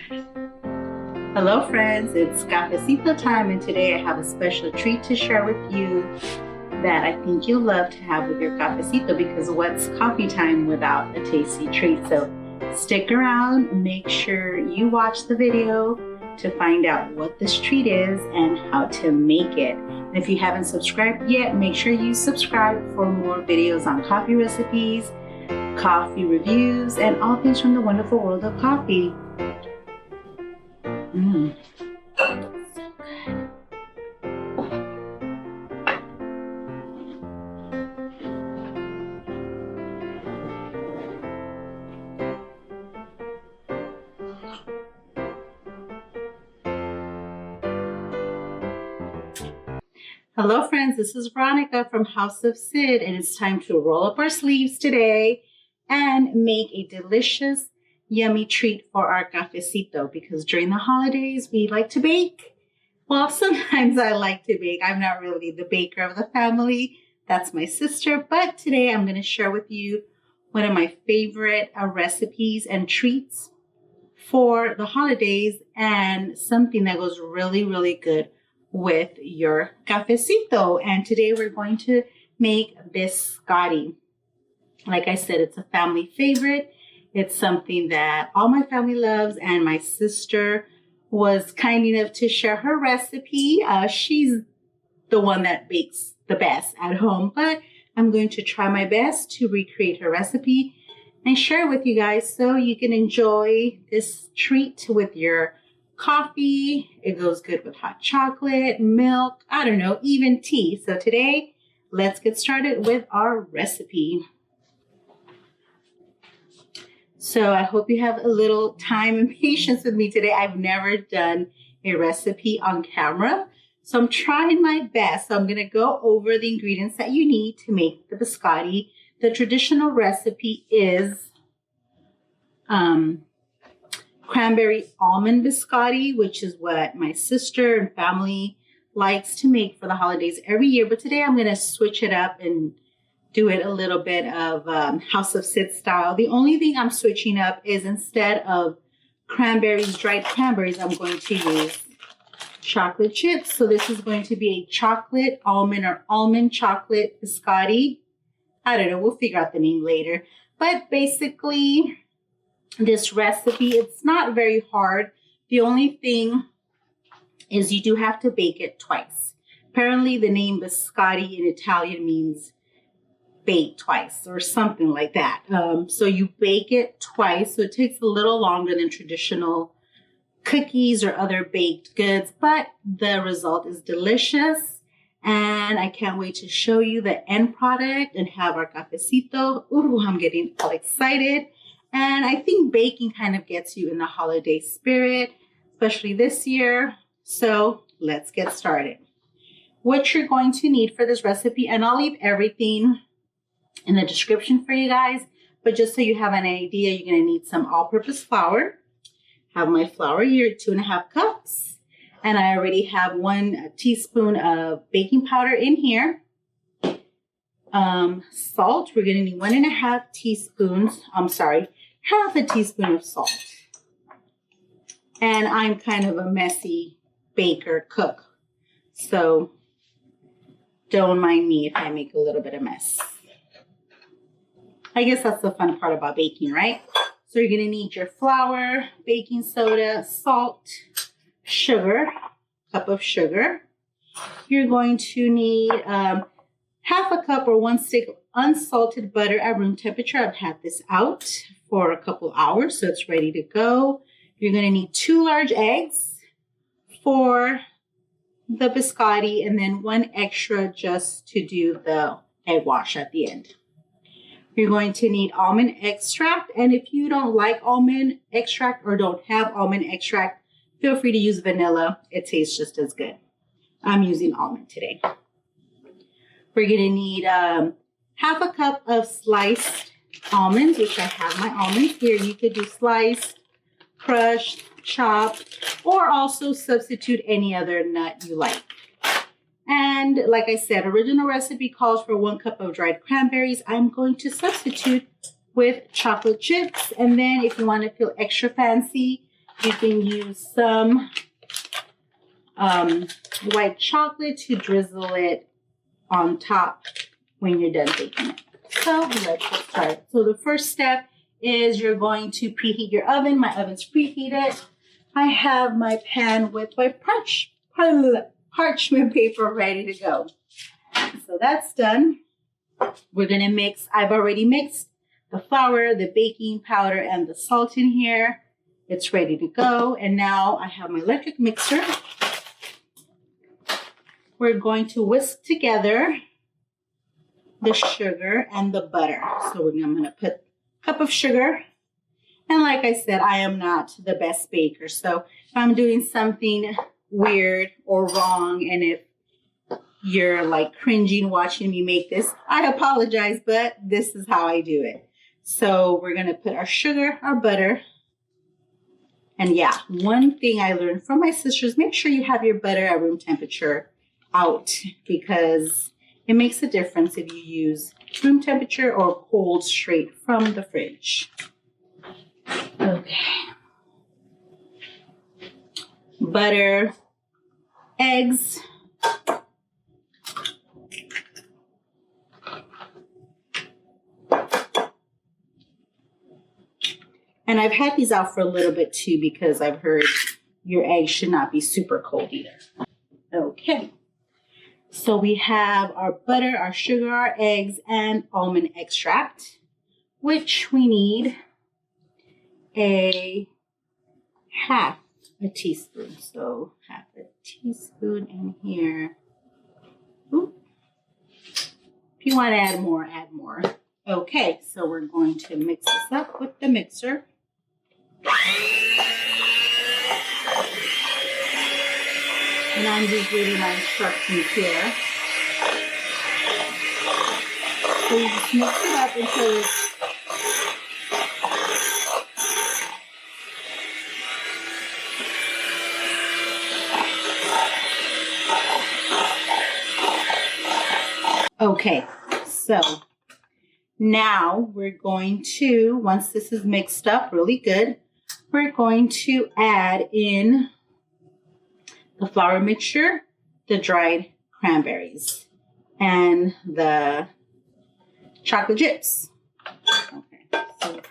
Hello friends, it's cafecito time, and today I have a special treat to share with you that I think you'll love to have with your cafecito, because what's coffee time without a tasty treat? So stick around, make sure you watch the video to find out what this treat is and how to make it. And if you haven't subscribed yet, make sure you subscribe for more videos on coffee recipes, coffee reviews, and all things from the wonderful world of coffee. Hello friends, this is Veronica from House of Sid, and it's time to roll up our sleeves today and make a delicious, yummy treat for our cafecito, because during the holidays we like to bake. Well, sometimes I like to bake. I'm not really the baker of the family. That's my sister, but today I'm going to share with you one of my favorite recipes and treats for the holidays, and something that goes really, really good with your cafecito. And today we're going to make biscotti. Like I said, it's a family favorite. It's something that all my family loves, and my sister was kind enough to share her recipe. She's the one that bakes the best at home, but I'm going to try my best to recreate her recipe and share it with you guys so you can enjoy this treat with your coffee. It goes good with hot chocolate, milk, I don't know, even tea. So today, let's get started with our recipe. So I hope you have a little time and patience with me today. I've never done a recipe on camera, so I'm trying my best. So I'm going to go over the ingredients that you need to make the biscotti. The traditional recipe is cranberry almond biscotti, which is what my sister and family likes to make for the holidays every year. But today I'm going to switch it up and do it a little bit of House of Sid style. The only thing I'm switching up is, instead of cranberries, dried cranberries, I'm going to use chocolate chips. So this is going to be a chocolate almond or almond chocolate biscotti. I don't know, we'll figure out the name later. But basically, this recipe, it's not very hard. The only thing is you do have to bake it twice. Apparently the name biscotti in Italian means bake twice or something like that. So you bake it twice. So it takes a little longer than traditional cookies or other baked goods, but the result is delicious. And I can't wait to show you the end product and have our cafecito. Ooh, I'm getting all excited. And I think baking kind of gets you in the holiday spirit, especially this year. So let's get started. What you're going to need for this recipe, and I'll leave everything in the description for you guys, but just so you have an idea, you're going to need some all-purpose flour. I have my flour here, 2.5 cups. And I already have 1 teaspoon of baking powder in here. Salt, we're going to need 1.5 teaspoons. Half a teaspoon of salt. And I'm kind of a messy baker cook, so don't mind me if I make a little bit of mess. I guess that's the fun part about baking, right? So you're going to need your flour, baking soda, salt, sugar, cup of sugar. You're going to need half a cup or 1 stick of unsalted butter at room temperature. I've had this out for a couple hours, so it's ready to go. You're going to need 2 large eggs for the biscotti, and then 1 extra just to do the egg wash at the end. You're going to need almond extract, and if you don't like almond extract or don't have almond extract, feel free to use vanilla. It tastes just as good. I'm using almond today. We're going to need half a cup of sliced almonds, which I have my almonds here. You could do sliced, crushed, chopped, or also substitute any other nut you like. And like I said, original recipe calls for 1 cup of dried cranberries. I'm going to substitute with chocolate chips. And then if you want to feel extra fancy, You can use some white chocolate to drizzle it on top when you're done baking it. So let's get started. So the first step is you're going to preheat your oven. My oven's preheated. I have my pan with my parchment paper ready to go. So that's done. We're gonna mix. I've already mixed the flour, the baking powder, and the salt in here. It's ready to go. And now I have my electric mixer. We're going to whisk together the sugar and the butter. So I'm going to put a cup of sugar. And like I said, I am not the best baker. So if I'm doing something weird or wrong, and if you're like cringing watching me make this, I apologize, but this is how I do it. So we're going to put our sugar, our butter. And yeah, one thing I learned from my sisters, make sure you have your butter at room temperature out, because it makes a difference if you use room temperature or cold straight from the fridge. Okay. Butter, eggs. And I've had these out for a little bit too, because I've heard your eggs should not be super cold either. Okay. So we have our butter, our sugar, our eggs, and almond extract, which we need a half a teaspoon. So half a teaspoon in here. Ooh. If you want to add more, add more. Okay, so we're going to mix this up with the mixer. And I'm just reading my instructions here. So you just mix it up until it's okay. So now we're going to, once this is mixed up really good, we're going to add in the flour mixture, the dried cranberries, and the chocolate chips. Okay, so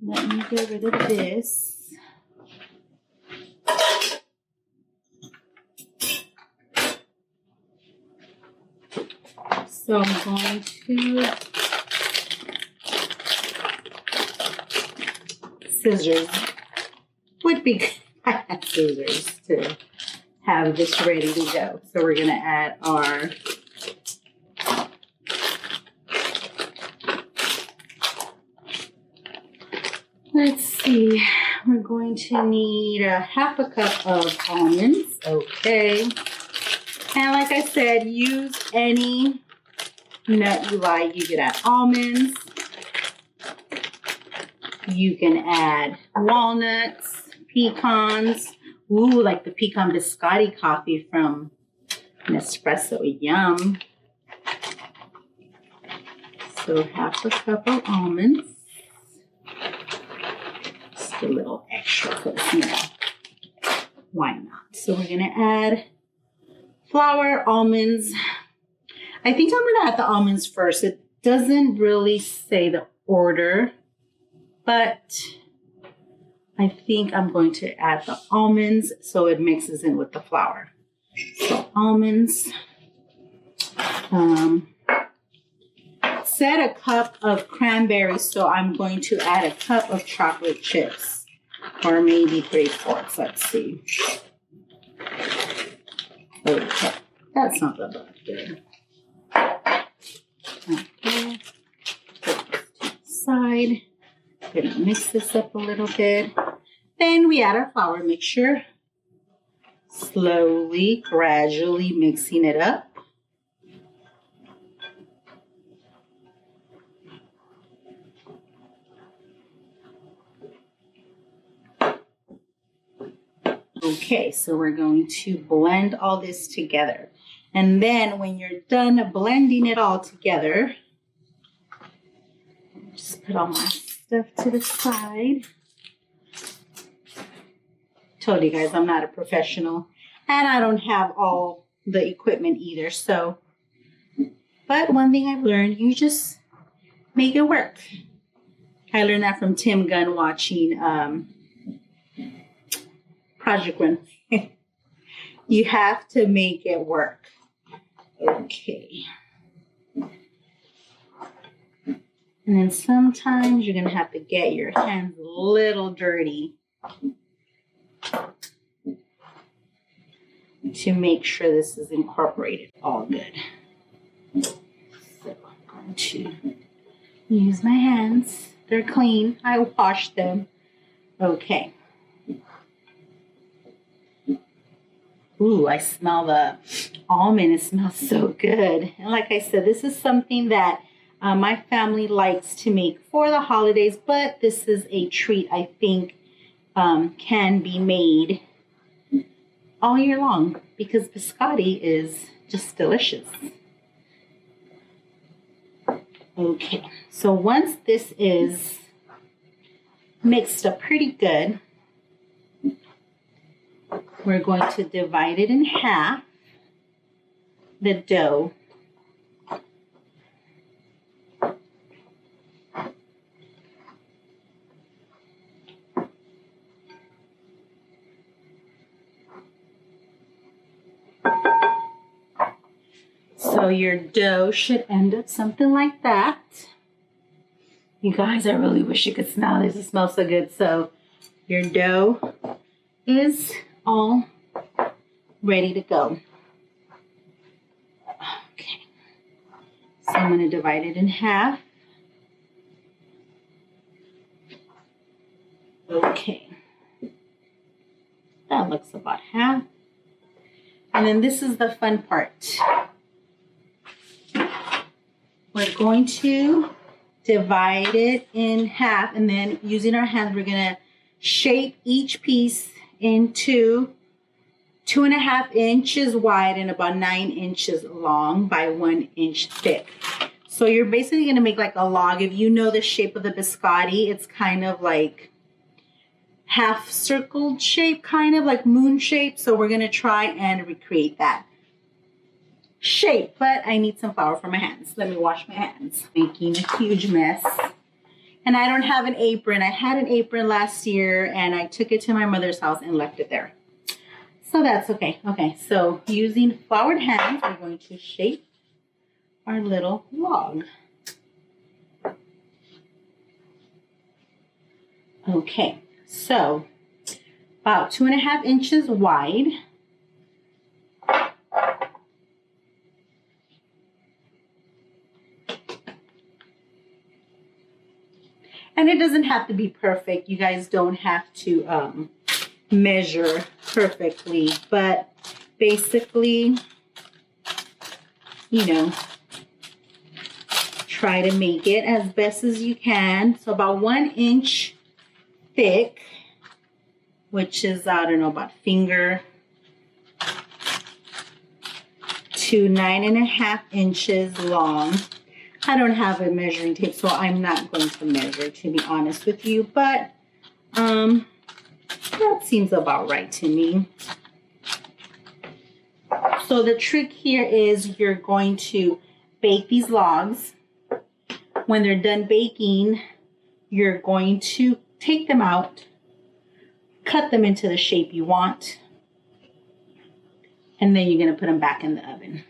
let me get rid of this. So I'm going to scissors. Would be good if I had scissors to have this ready to go. So we're going to add our let's see, we're going to need a half a cup of almonds. Okay. And like I said, use any nut you like. You can add almonds. You can add walnuts, pecans. Ooh, like the pecan biscotti coffee from Nespresso. Yum. So half a cup of almonds. Just a little extra because, you know, why not? So we're going to add flour, almonds. I think I'm going to add the almonds first. It doesn't really say the order, but I think I'm going to add the almonds so it mixes in with the flour. So almonds. Said a cup of cranberries, so I'm going to add a cup of chocolate chips, or maybe 3/4. Let's see. Okay, that's not that good. Okay, put this to the side. Gonna mix this up a little bit. Then we add our flour mixture. Slowly, gradually mixing it up. Okay, so we're going to blend all this together. And then when you're done blending it all together, just put all my stuff to the side. told you guys I'm not a professional and I don't have all the equipment either. So, but one thing I've learned, you just make it work. I learned that from Tim Gunn watching Project Run. You have to make it work. Okay. And then sometimes you're going to have to get your hands a little dirty to make sure this is incorporated all good. So I'm going to use my hands. They're clean. I washed them. Okay. Ooh, I smell the almond. It smells so good. And like I said, this is something that my family likes to make for the holidays, but this is a treat I think can be made all year long because biscotti is just delicious. Okay, so once this is mixed up pretty good, we're going to divide it in half, the dough. So your dough should end up something like that. You guys, I really wish you could smell this. It smells so good. So your dough is all ready to go. Okay. So I'm going to divide it in half. Okay. That looks about half. And then this is the fun part. We're going to divide it in half, and then using our hands, we're going to shape each piece into 2.5 inches wide and about 9 inches long by 1 inch thick. So you're basically going to make like a log. If you know the shape of the biscotti, it's kind of like half circled shape, kind of like moon shape. So we're going to try and recreate that shape, but I need some flour for my hands. Let me wash my hands. Making a huge mess. And I don't have an apron. I had an apron last year and I took it to my mother's house and left it there. So that's okay. Okay, so using floured hands, we're going to shape our little log. Okay, so about 2.5 inches wide. And it doesn't have to be perfect. You guys don't have to measure perfectly, but basically, you know, try to make it as best as you can. So about 1 inch thick, which is, I don't know, about finger, to 9.5 inches long. I don't have a measuring tape, so I'm not going to measure, to be honest with you, but that seems about right to me. So the trick here is you're going to bake these logs. When they're done baking, you're going to take them out, cut them into the shape you want, and then you're going to put them back in the oven.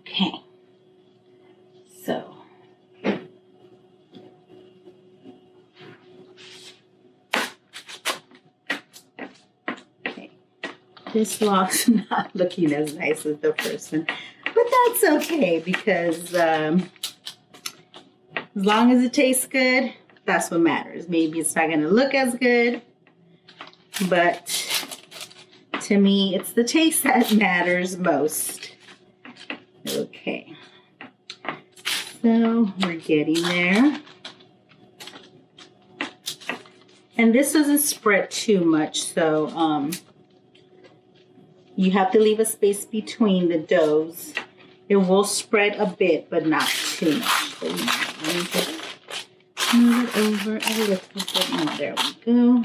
Okay, so okay, this log's not looking as nice as the first one, but that's okay because as long as it tastes good, that's what matters. Maybe it's not going to look as good, but to me, it's the taste that matters most. Okay, so we're getting there. And this doesn't spread too much, so you have to leave a space between the doughs. It will spread a bit, but not too much. So let me just move it over a little bit more. There we go.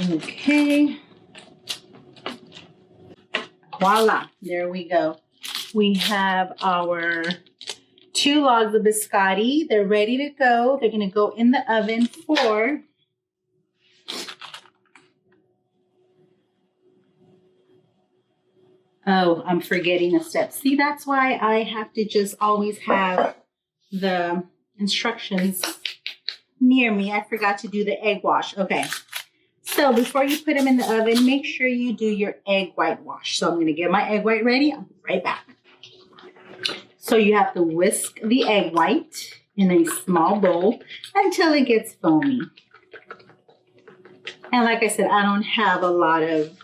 Okay. Voila, there we go. We have our 2 logs of biscotti. They're ready to go. They're going to go in the oven for oh, I'm forgetting a step. See, that's why I have to just always have the instructions near me. I forgot to do the egg wash. Okay. So before you put them in the oven, make sure you do your egg white wash. So I'm going to get my egg white ready. I'll be right back. So you have to whisk the egg white in a small bowl until it gets foamy. And like I said, I don't have a lot of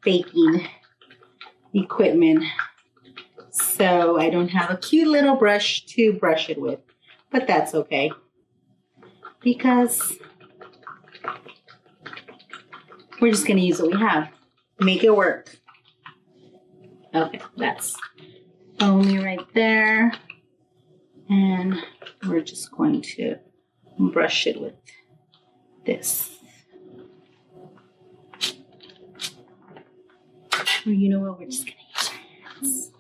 baking equipment, so I don't have a cute little brush to brush it with. But that's okay, because we're just going to use what we have. Make it work. Okay, that's foamy right there. And we're just going to brush it with this. Or you know what, we're just going to use our hands.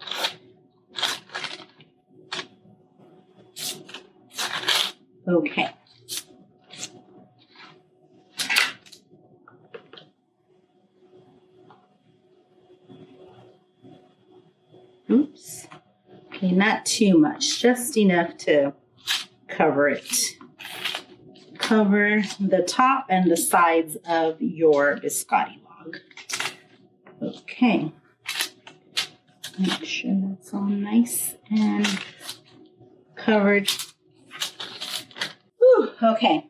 Okay. Oops. Okay, not too much, just enough to cover it. Cover the top and the sides of your biscotti log. Okay. Make sure that's all nice and covered. Whew, okay.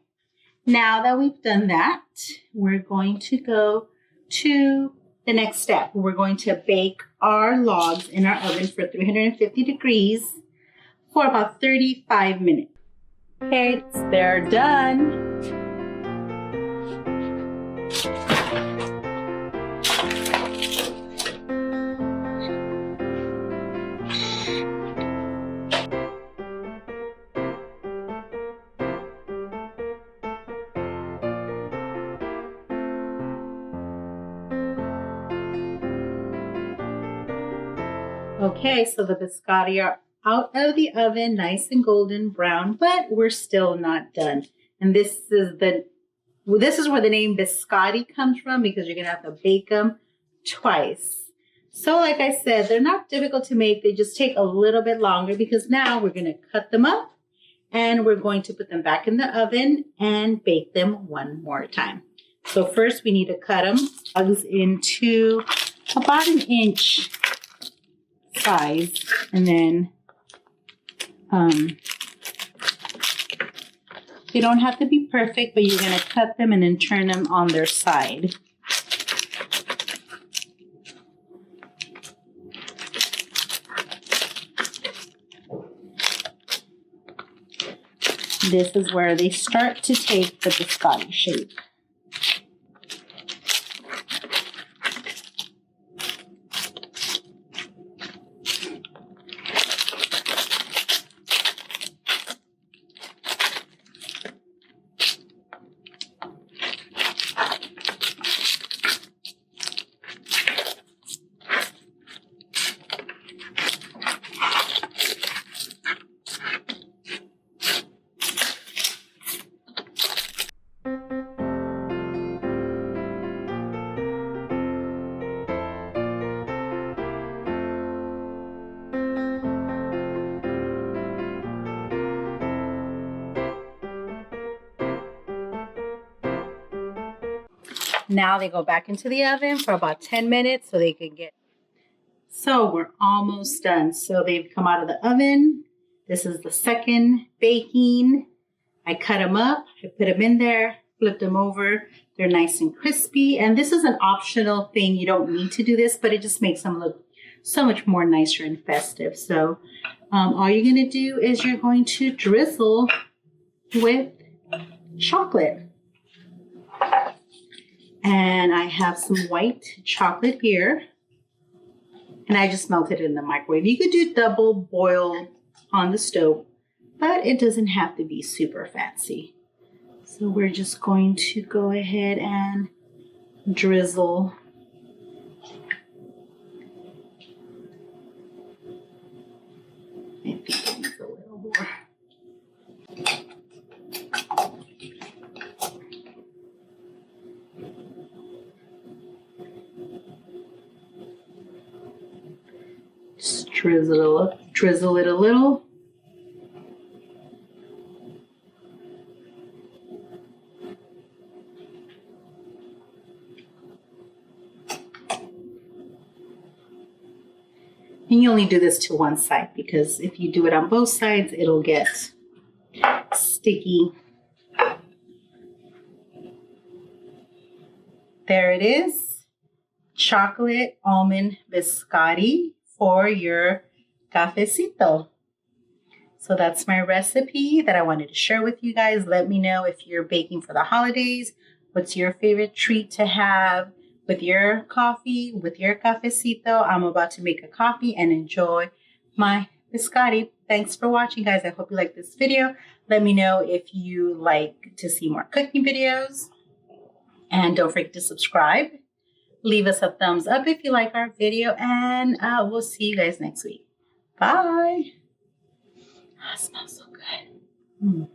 Now that we've done that, we're going to go to the next step. We're going to bake our logs in our oven for 350 degrees for about 35 minutes. Okay, they're done. Okay, so the biscotti are out of the oven, nice and golden brown, but we're still not done. And this is where the name biscotti comes from, because you're gonna have to bake them twice. So like I said, they're not difficult to make. They just take a little bit longer, because now we're gonna cut them up and we're going to put them back in the oven and bake them one more time. So first we need to cut them into about 1 inch size, and then they don't have to be perfect, but you're going to cut them and then turn them on their side. This is where they start to take the biscotti shape. Now they go back into the oven for about 10 minutes so they can get. So we're almost done. So they've come out of the oven. This is the second baking. I cut them up, I put them in there, flipped them over. They're nice and crispy. And this is an optional thing. You don't need to do this, but it just makes them look so much more nicer and festive. So all you're gonna do is you're going to drizzle with chocolate. And I have some white chocolate here. And I just melted it in the microwave. You could do double boil on the stove, but it doesn't have to be super fancy. So we're just going to go ahead and drizzle I think it needs a little more. Just drizzle it a little. And you only do this to one side because if you do it on both sides, it'll get sticky. There it is. Chocolate almond biscotti for your cafecito. So that's my recipe that I wanted to share with you guys. Let me know if you're baking for the holidays. What's your favorite treat to have with your coffee, with your cafecito? I'm about to make a coffee and enjoy my biscotti. Thanks for watching, guys. I hope you like this video. Let me know if you like to see more cooking videos. And don't forget to subscribe. Leave us a thumbs up if you like our video. And we'll see you guys next week. Bye. Oh, it smells so good.